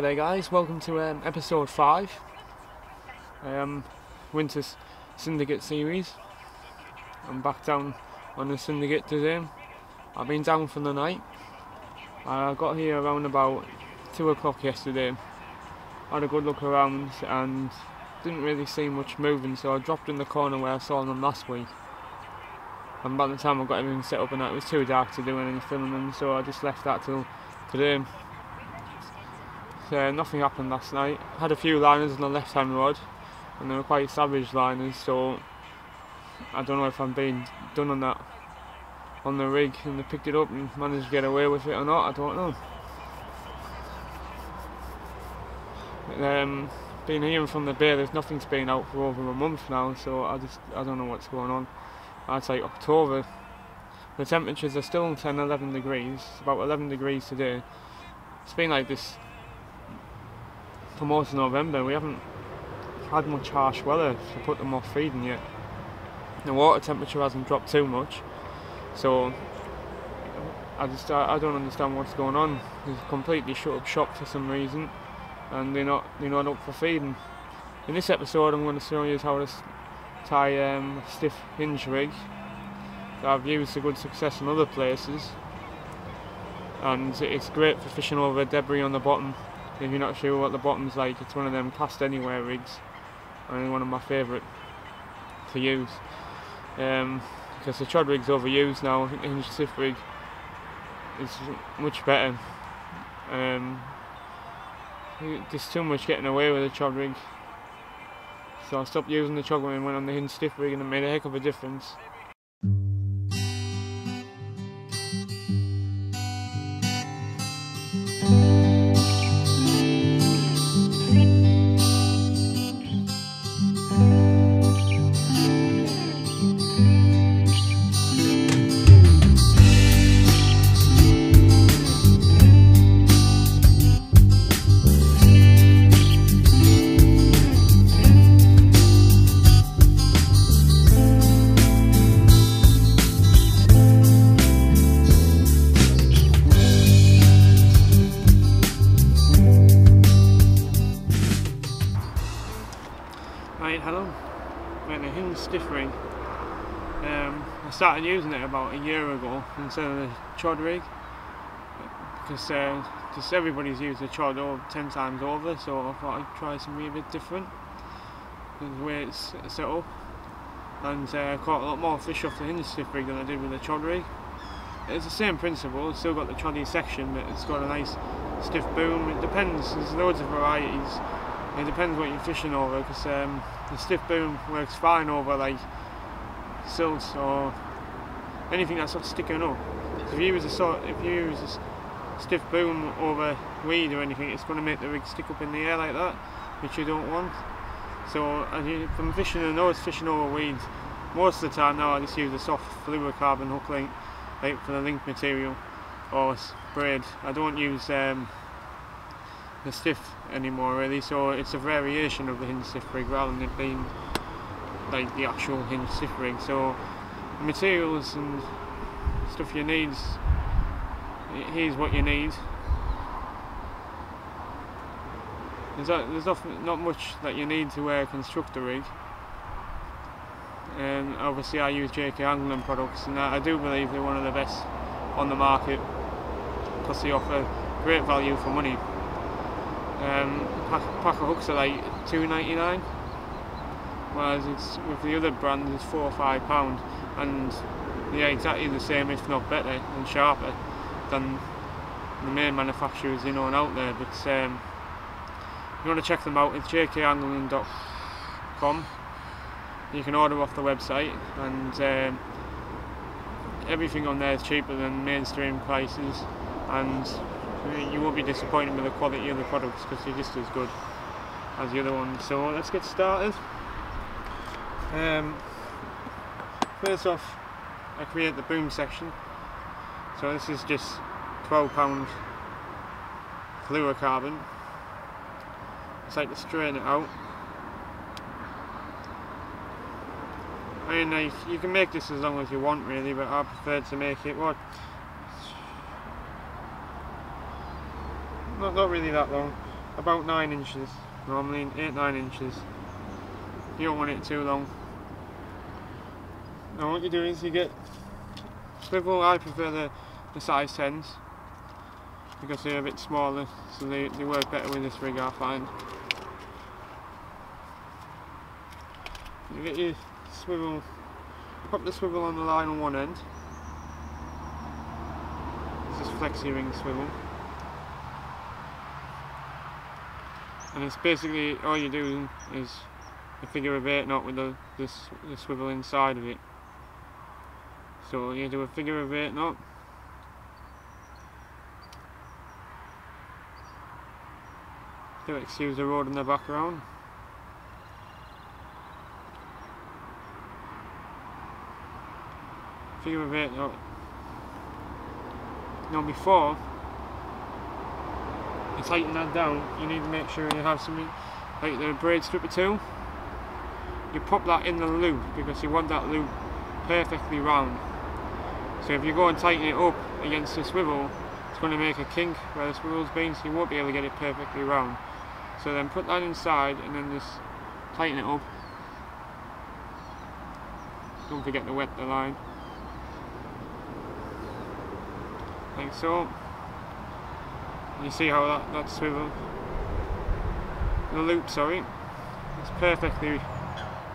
Hi there guys, welcome to episode 5, Winter Syndicate series. I'm back down on the Syndicate today. I've been down for the night. I got here around about 2 o'clock yesterday. Had a good look around and didn't really see much moving, so I dropped in the corner where I saw them last week. And by the time I got everything set up and that, it was too dark to do any filming, so I just left that till today. Nothing happened last night. Had a few liners on the left hand rod and they were quite savage liners, so I don't know if I'm being done on that on the rig and they picked it up and managed to get away with it or not, I don't know. Been hearing from the bay there's nothing's been out for over a month now, so I don't know what's going on. I'd say October. The temperatures are still 10-11 degrees, it's about 11 degrees today. It's been like this for most of November. We haven't had much harsh weather to put them off feeding yet. The water temperature hasn't dropped too much, so I don't understand what's going on. They've completely shut up shop for some reason, and they're not up for feeding. In this episode, I'm going to show you how to tie a stiff hinge rig that I've used to good success in other places, and it's great for fishing over debris on the bottom. If you're not sure what the bottom's like, it's one of them cast anywhere rigs, and one of my favourite to use. Because the chod rig's overused now. I think the hinge stiff rig is much better. There's too much getting away with the chod rig, so I stopped using the chod rig and went on the hinge stiff rig, and it made a heck of a difference. Right, hello. We're a hinge stiff rig. I started using it about a year ago instead of the chod rig, because just everybody's used the chod 10 times over, so I thought I'd try something a bit different. The way it's set up, and I caught a lot more fish off the hinge stiff rig than I did with the chod rig. It's the same principle, it's still got the choddy section, but it's got a nice stiff boom. It depends, there's loads of varieties. It depends what you're fishing over, because the stiff boom works fine over like silt or anything that's sort of sticking up. So if you use a stiff boom over weed or anything, it's going to make the rig stick up in the air like that, which you don't want. So from fishing, I know it's fishing over weeds. Most of the time now I just use a soft fluorocarbon hook link, like for the link material, or braid. I don't use the stiff anymore really, so it's a variation of the hinge stiff rig rather than it being like the actual hinge stiff rig. So the materials and stuff you need, here's what you need. There's not much that you need to construct a rig, and obviously I use JK Angling products, and I do believe they're one of the best on the market because they offer great value for money. Pack of hooks are like £2.99, whereas it's with the other brands it's £4 or £5, and they're exactly the same, if not better and sharper than the main manufacturers you know out there. But if you want to check them out, it's jkangling.com. You can order off the website, and everything on there is cheaper than mainstream prices, and you won't be disappointed with the quality of the products because they're just as good as the other ones. So let's get started. First off, I create the boom section. So this is just £12 fluorocarbon. It's like to straighten it out. I mean, you can make this as long as you want really, but I prefer to make it not really that long. about 9 inches, normally 8-9 inches. You don't want it too long. Now what you do is you get swivel. I prefer the size 10s because they're a bit smaller, so they work better with this rig, I find. You get your swivel, pop the swivel on the line on one end. This is flexi ring swivel, and it's basically all you're doing is a figure of 8 knot with the swivel inside of it. So you do a figure of 8 knot. Do excuse the road in the background. Figure of 8 knot. Now before you tighten that down, you need to make sure you have something like the braid stripper tool. You pop that in the loop because you want that loop perfectly round. So if you go and tighten it up against the swivel, it's going to make a kink where the swivel's been, so you won't be able to get it perfectly round. So then put that inside and then just tighten it up. Don't forget to wet the line. Like so. And you see how that swivel, the loop, sorry, it's perfectly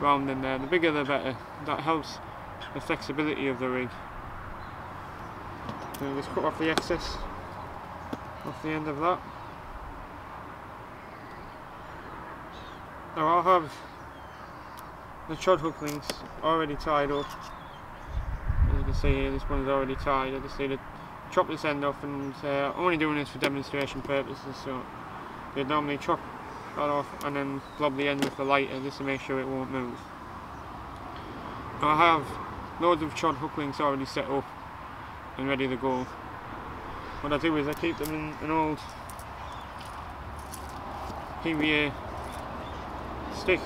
round in there. The bigger the better. That helps the flexibility of the rig. So just cut off the excess off the end of that. Now I'll have the chod hook links already tied up. As you can see here, this one's already tied. I just need to chop this end off, and I'm only doing this for demonstration purposes, so you'd normally chop that off and then blob the end with the lighter just to make sure it won't move. Now I have loads of chod hook links already set up and ready to go. What I do is I keep them in an old PVA stick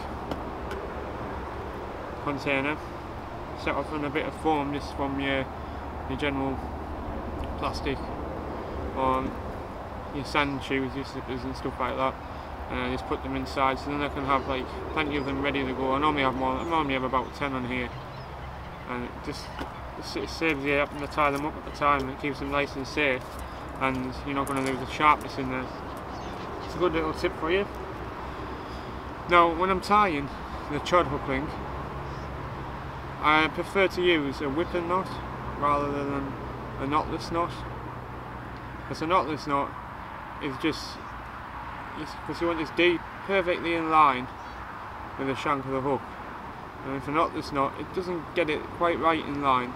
container, set off in a bit of foam just from your general plastic or your sand shoes, your slippers and stuff like that, and I just put them inside, so then I can have like plenty of them ready to go. I normally have more. I normally have about 10 on here, and it saves you having to tie them up at the time. It keeps them nice and safe, and you're not going to lose the sharpness in there. It's a good little tip for you. Now when I'm tying the chod hook link, I prefer to use a whipping knot rather than a knotless knot, because a knotless knot is just because you want this deep, perfectly in line with the shank of the hook, and if a knotless knot, it doesn't get it quite right in line,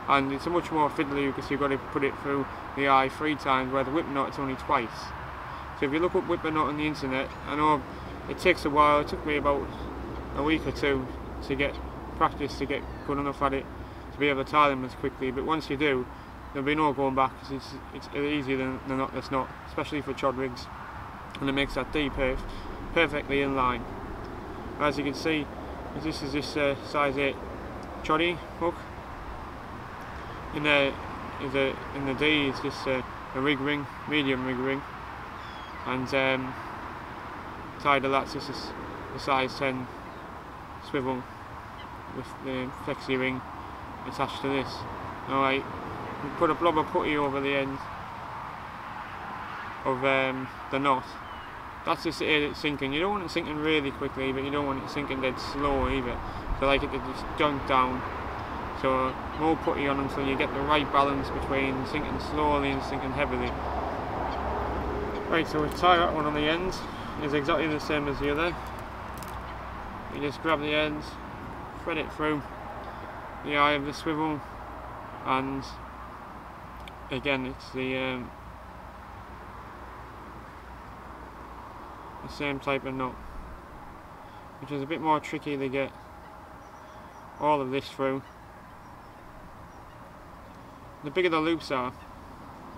and it's a much more fiddly because you've got to put it through the eye 3 times, where the whip knot it's only twice. So if you look up whipping knot on the internet, I know it takes a while. It took me about a week or 2 to get practice, to get good enough at it to be able to tie them as quickly, but once you do, there'll be no going back, because it's easier than the knotless knot, especially for chod rigs, and it makes that D perfectly in line. As you can see, this is size 8 choddy hook. In the D is just a rig ring, medium rig ring, and tied to that's just a size 10 swivel with the flexi ring attached to this. Alright, we put a blob of putty over the end of the knot. That's just it sinking. You don't want it sinking really quickly, but you don't want it sinking dead slow either. So I like it to just dunk down. So more putty on until you get the right balance between sinking slowly and sinking heavily. Right, so we tie that one on the end. It's exactly the same as the other. You just grab the ends, thread it through the eye of the swivel, and again it's the same type of knot, which is a bit more tricky to get all of this through. The bigger the loops are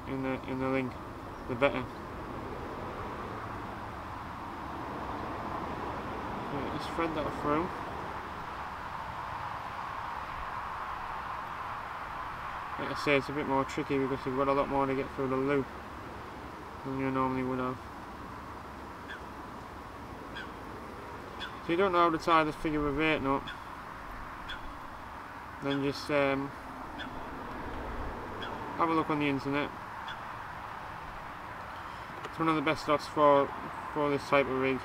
in the link, the better. So just thread that through. Like I say, it's a bit more tricky because you've got a lot more to get through the loop than you normally would have. If you don't know how to tie the figure of 8 knot, then just have a look on the internet. It's one of the best knots for this type of rig,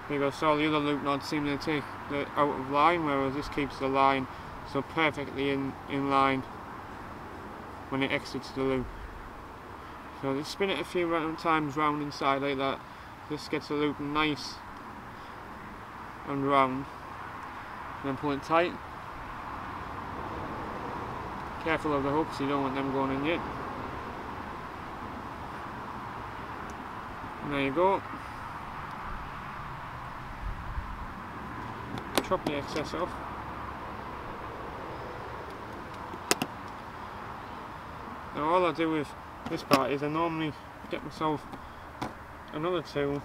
because all the other loop knots seem to take it out of line, whereas this keeps the line so perfectly in line when it exits the loop. So just spin it a few times round inside like that. This gets the loop nice and round. And then pull it tight. Careful of the hooks, you don't want them going in yet. And there you go. Chop the excess off. Now all I do with this part is I normally get myself another tool.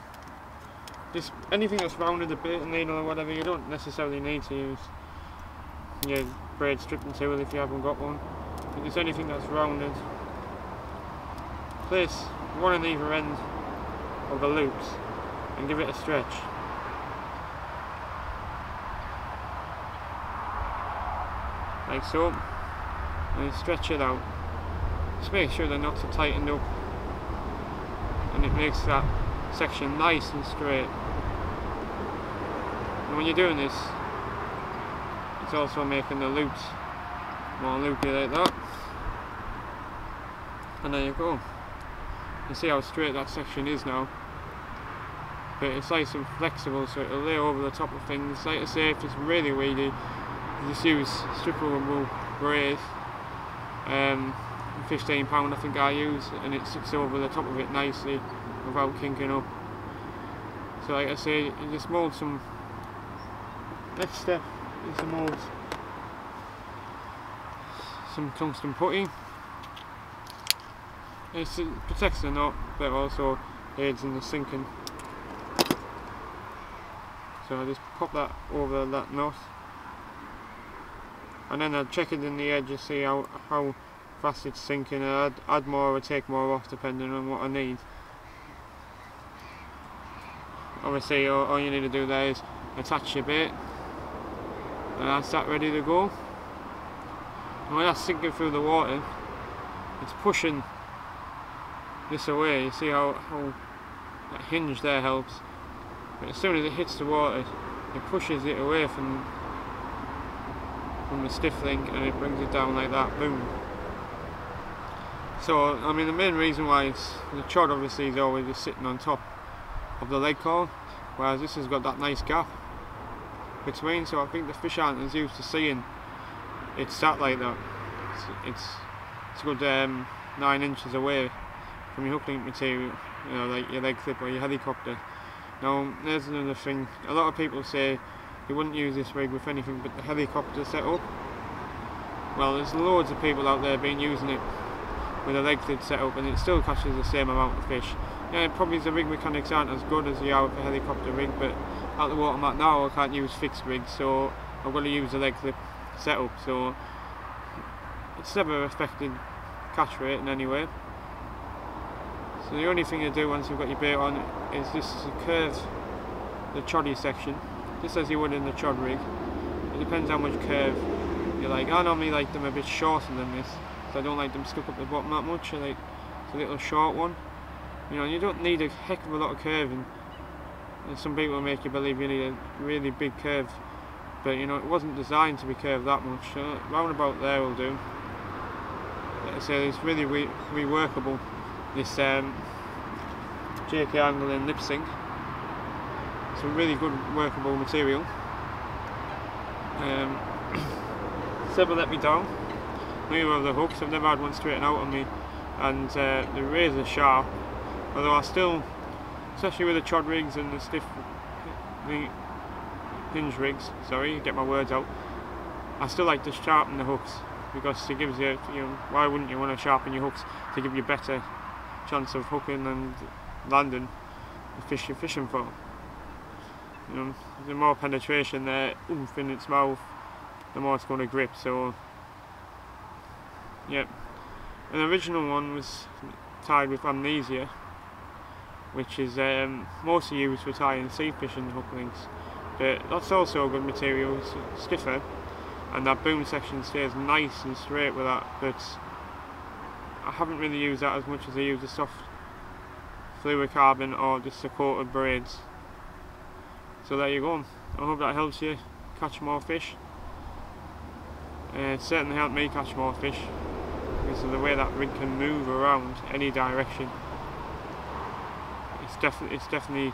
Just anything that's rounded a bit, a needle or whatever. You don't necessarily need to use your braid stripping tool if you haven't got one. If there's anything that's rounded, place one on either end of the loops and give it a stretch. Like so, and stretch it out. Just make sure the knots are tightened up, and it makes that section nice and straight. And when you're doing this, it's also making the loops more loopy like that. And there you go. You see how straight that section is now. But it's nice and flexible, so it'll lay over the top of things. Like I say, if it's really weedy, you just use strippable braid. £15 I think I use, and it sits over the top of it nicely without kinking up. So like I say, you just mould some. Next step is to mould some tungsten putty. It protects the knot, but also aids in the sinking. So I just pop that over that knot, and then I'll check it in the edge to see how fast it's sinking, and I'd add more or take more off depending on what I need. Obviously all you need to do there is attach your bait, and that's that ready to go. And when that's sinking through the water, it's pushing this away. You see how that hinge there helps, but as soon as it hits the water, it pushes it away from the stiff link, and it brings it down like that, boom. So I mean, the main reason why the chod obviously is always just sitting on top of the leg cord, whereas this has got that nice gap between, so I think the fish aren't as used to seeing it sat like that. It's a good 9 inches away from your hook link material, you know, like your leg clip or your helicopter. Now there's another thing, a lot of people say you wouldn't use this rig with anything but the helicopter setup. Well, there's loads of people out there been using it with a leg clip setup, and it still catches the same amount of fish. Yeah, probably the rig mechanics aren't as good as they are with a helicopter rig, but at the water I'm at now I can't use fixed rigs, so I've got to use a leg clip setup, so it's never affected catch rate in any way. So the only thing you do once you've got your bait on is just curve the choddy section, just as you would in the chod rig. It depends how much curve you like. I normally like them a bit shorter than this, so I don't like them stuck up the bottom that much. I like a little short one. You know, you don't need a heck of a lot of curving. And some people make you believe you need a really big curve, but you know, it wasn't designed to be curved that much. So round about there will do. Like I say, it's really reworkable. This JK angle and lip sync. It's a really good workable material. Several let me down. Neither of the hooks, I've never had one straighten out on me, and the razor sharp. Although I still, especially with the chod rigs and the hinge rigs, sorry, get my words out, I still like to sharpen the hooks, because it gives you, why wouldn't you want to sharpen your hooks to give you better chance of hooking and landing the fish you're fishing for. You know, the more penetration there, oomph in its mouth, the more it's going to grip. So, yeah. An original one was tied with amnesia, which is mostly used for tying sea fishing hook links. but that's also a good material. It's stiffer, and that boom section stays nice and straight with that, but I haven't really used that as much as I use the soft fluorocarbon or just the coated braids. So there you go. I hope that helps you catch more fish. It certainly helped me catch more fish because of the way that rig can move around any direction. It's definitely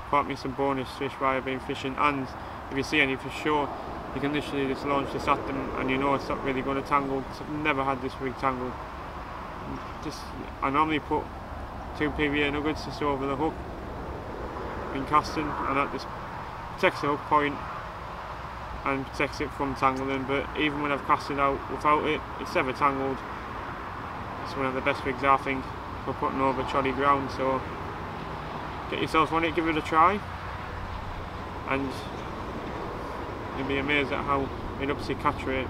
caught me some bonus fish while I've been fishing, and if you see any for sure, you can literally just launch this at them and you know it's not really going to tangle, because I've never had this rig tangle. I normally put 2 PVA nuggets just over the hook in casting, and that just protects the hook point and protects it from tangling, but even when I've casted out without it, it's never tangled. It's one of the best rigs I think for putting over chalky ground, so get yourself on it, give it a try, and you'll be amazed at how it ups your catch rate.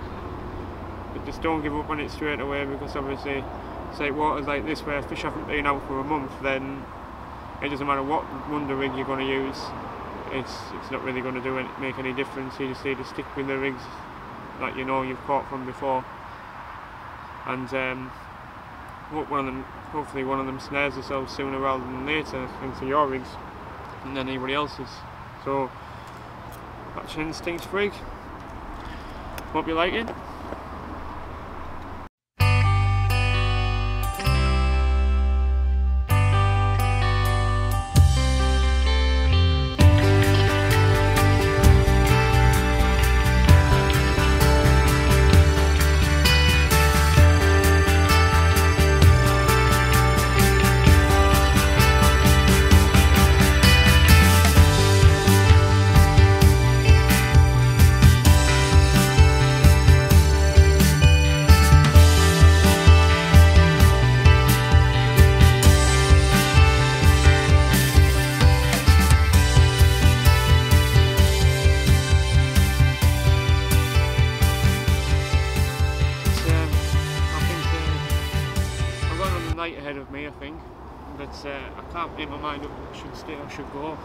But just don't give up on it straight away, because obviously, say waters like this where fish haven't been out for a month, then it doesn't matter what wonder rig you're going to use, it's not really going to make any difference. You just need to stick with the rigs that you know you've caught from before, and hopefully one of them snares themselves sooner rather than later into your rigs than anybody else's. So that's your instincts rig. Hope you like it. Ahead of me, I think, but I can't make my mind up what I should stay or should go.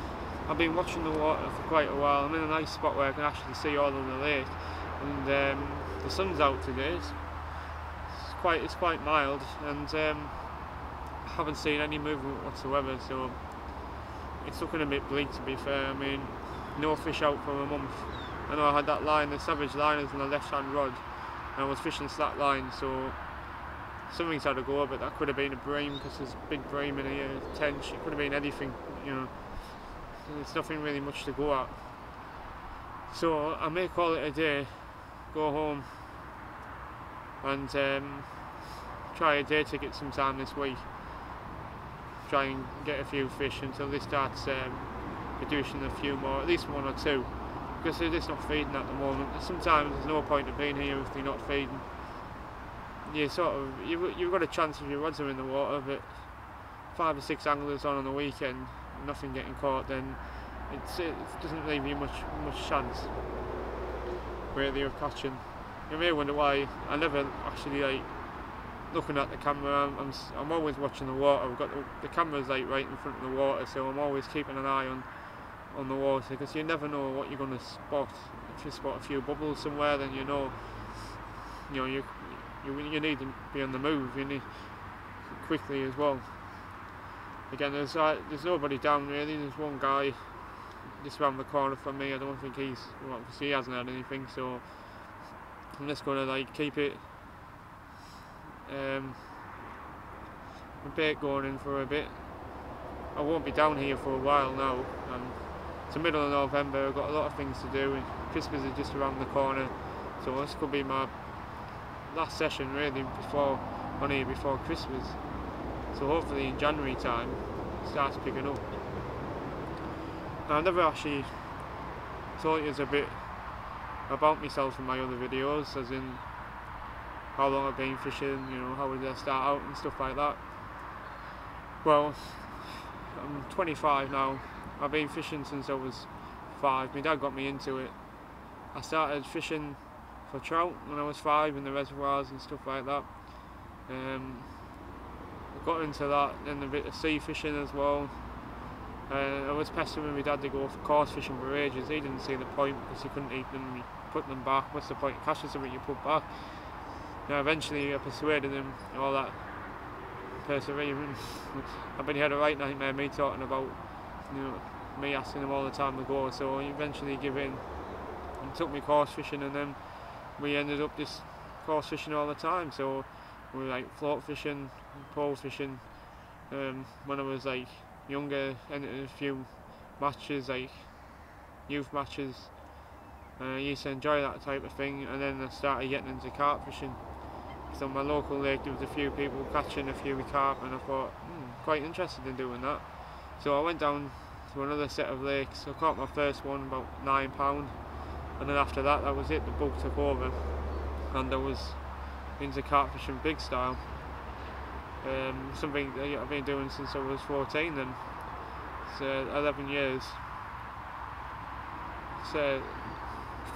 I've been watching the water for quite a while. I'm in a nice spot where I can actually see all of the lake, and the sun's out today. It's quite mild, and I haven't seen any movement whatsoever, so it's looking a bit bleak, to be fair. I mean, no fish out for a month. I know I had that line, the Savage liners on the left hand rod, and I was fishing slack line, so something's had to go, but that could have been a bream, because there's big bream in here, tench, it could have been anything, you know. There's nothing really much to go at. So I may call it a day, go home, and try a day ticket sometime this week. Try and get a few fish until they start producing a few more, at least 1 or 2, because they're just not feeding at the moment. Sometimes there's no point of being here if they're not feeding. You've got a chance if your rods are in the water, but 5 or 6 anglers on the weekend, nothing getting caught, then it doesn't leave you much chance really of catching. You may wonder why I never actually like looking at the camera. I'm always watching the water. We've got the camera's like right in front of the water, so I'm always keeping an eye on the water, because you never know what you're going to spot. If you spot a few bubbles somewhere, then you know you need to be on the move. You need quickly as well. Again, there's nobody down really. There's one guy just around the corner from me. I don't think he hasn't had anything, so I'm just going to like keep it a bait going in for a bit. I won't be down here for a while now. It's the middle of November. I've got a lot of things to do, and Christmas is just around the corner, so this could be my last session really before Christmas. So hopefully in January time it starts picking up. Now, I never actually told you a bit about myself in my other videos, as in how long I've been fishing, you know, how did I start out and stuff like that. Well, I'm 25 now. I've been fishing since I was 5. My dad got me into it. I started fishing for trout when I was 5 in the reservoirs and stuff like that. I got into that, then a bit of sea fishing as well. I was pestering my dad to go for coarse fishing for ages. He didn't see the point because he couldn't eat them, he put them back. What's the point of catching something you put back? Now eventually I persuaded him, all that persevering. I bet he had a right nightmare, me talking about, me asking him all the time to go, so he eventually gave in and took me coarse fishing, and then we ended up just coarse fishing all the time. So we were like float fishing, pole fishing. When I was like younger, entered a few matches, like youth matches. I used to enjoy that type of thing, and then I started getting into carp fishing. So on my local lake there was a few people catching a few carp, and I thought, quite interested in doing that. So I went down to another set of lakes. I caught my first one, about £9, and then after that, that was it. The bug took over, and I was into carp fishing big style. Something that I've been doing since I was 14 then. It's 11 years. So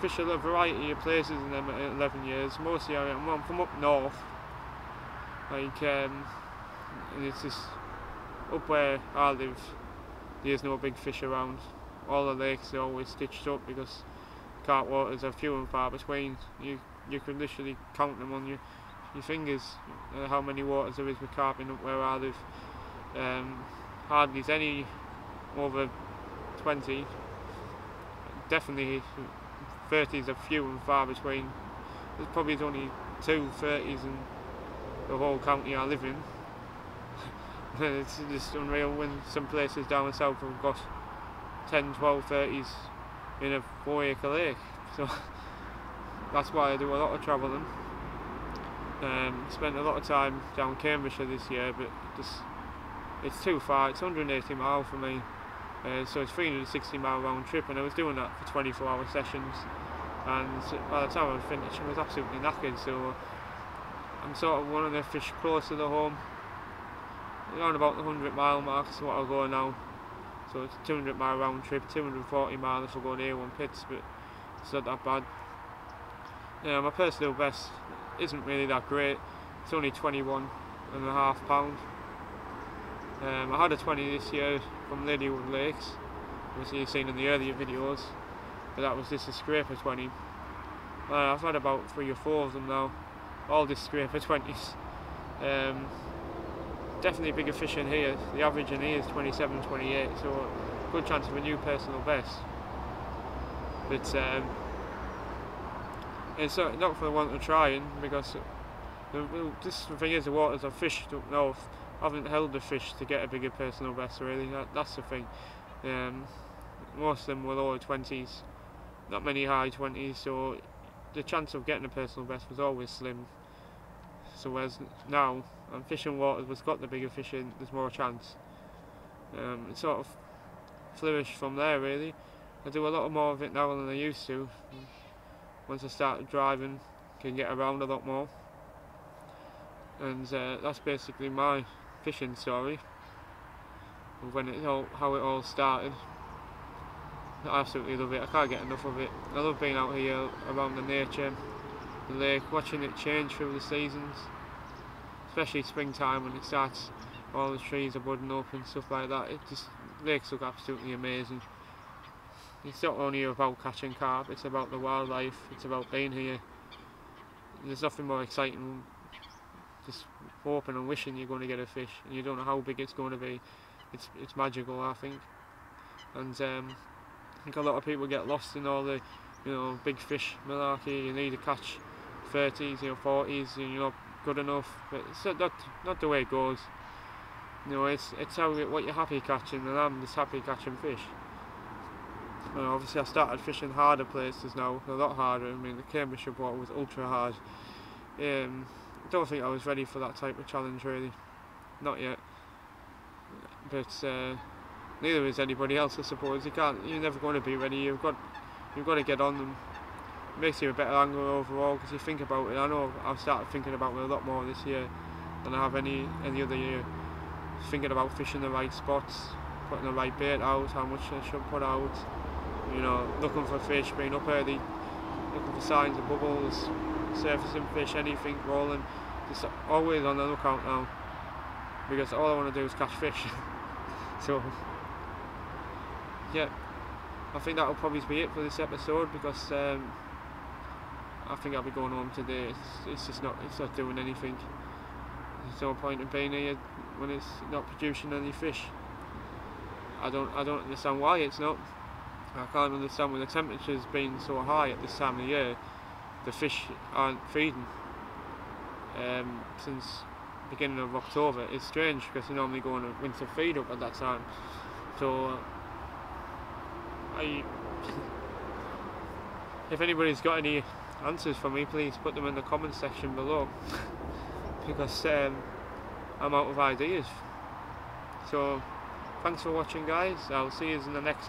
fish a variety of places in them 11 years. Mostly I'm from up north, like, and it's just up where I live, there's no big fish around. All the lakes are always stitched up because carp waters are few and far between. You could literally count them on your fingers, how many waters there is with carp in up where I live. Hardly any over 20. Definitely 30s are few and far between. There's probably only 2 30s in the whole county I live in. It's just unreal when some places down south have got 10, 12, 30s in a 4-acre lake. So that's why I do a lot of travelling. Spent a lot of time down Cambridgeshire this year, but it's too far. It's 180 miles for me, so it's 360-mile round trip, and I was doing that for 24-hour sessions, and by the time I finished I was absolutely knackered. So I'm sort of wanting to fish closer to home, around about the 100-mile mark is what I'll go now. So it's a 200-mile round trip, 240 miles if I go to A1 pits, but it's not that bad. My personal best isn't really that great. It's only 21.5 pound. I had a 20 this year from Ladywood Lakes, which you've seen in the earlier videos, but that was just a scraper 20. I've had about 3 or 4 of them now, all just scraper 20s. Definitely bigger fish in here. The average in here is 27, 28, so good chance of a new personal best. But it's not for the want of trying, because the thing is, the waters I've fished up north, I haven't held the fish to get a bigger personal best really. That's the thing. Most of them were lower 20s, not many high 20s, so the chance of getting a personal best was always slim. So whereas now I'm fishing waters that's got the bigger fish in, there's more chance. It sort of flourished from there really. I do a lot more of it now than I used to. Once I started driving, can get around a lot more, and that's basically my fishing story of how it all started. I absolutely love it. I can't get enough of it. I love being out here around the nature, the lake, watching it change through the seasons, especially springtime when it starts, all the trees are budding up and stuff like that. Lakes look absolutely amazing. It's not only about catching carp, it's about the wildlife, it's about being here. There's nothing more exciting than just hoping and wishing you're going to get a fish, and you don't know how big it's going to be. It's magical, I think. And I think a lot of people get lost in all the big fish malarkey. You need to catch 30s, 40s, and you're not good enough. But it's not the way it goes. It's what you're happy catching, and I'm just happy catching fish. Obviously I started fishing harder places now, a lot harder. I mean, the Cambridgeshire water was ultra hard. I don't think I was ready for that type of challenge really, not yet. But neither is anybody else, I suppose. You're never going to be ready. You've got to get on them. It makes you a better angler overall, because you think about it. I know I've started thinking about it a lot more this year than I have any other year. Thinking about fishing the right spots, putting the right bait out, how much I should put out. Looking for fish, being up early, looking for signs of bubbles, surfacing fish, anything rolling. Just always on the lookout now, because all I want to do is catch fish. So yeah, I think that'll probably be it for this episode, because I think I'll be going home today. It's just not doing anything. There's no point in being here when it's not producing any fish. I don't understand why it's not. I can't understand, with the temperatures being so high at this time of the year, the fish aren't feeding since beginning of October. It's strange, because they normally go on a winter feed up at that time. So if anybody's got any answers for me, please put them in the comment section below, because I'm out of ideas. So thanks for watching, guys. I'll see you in the next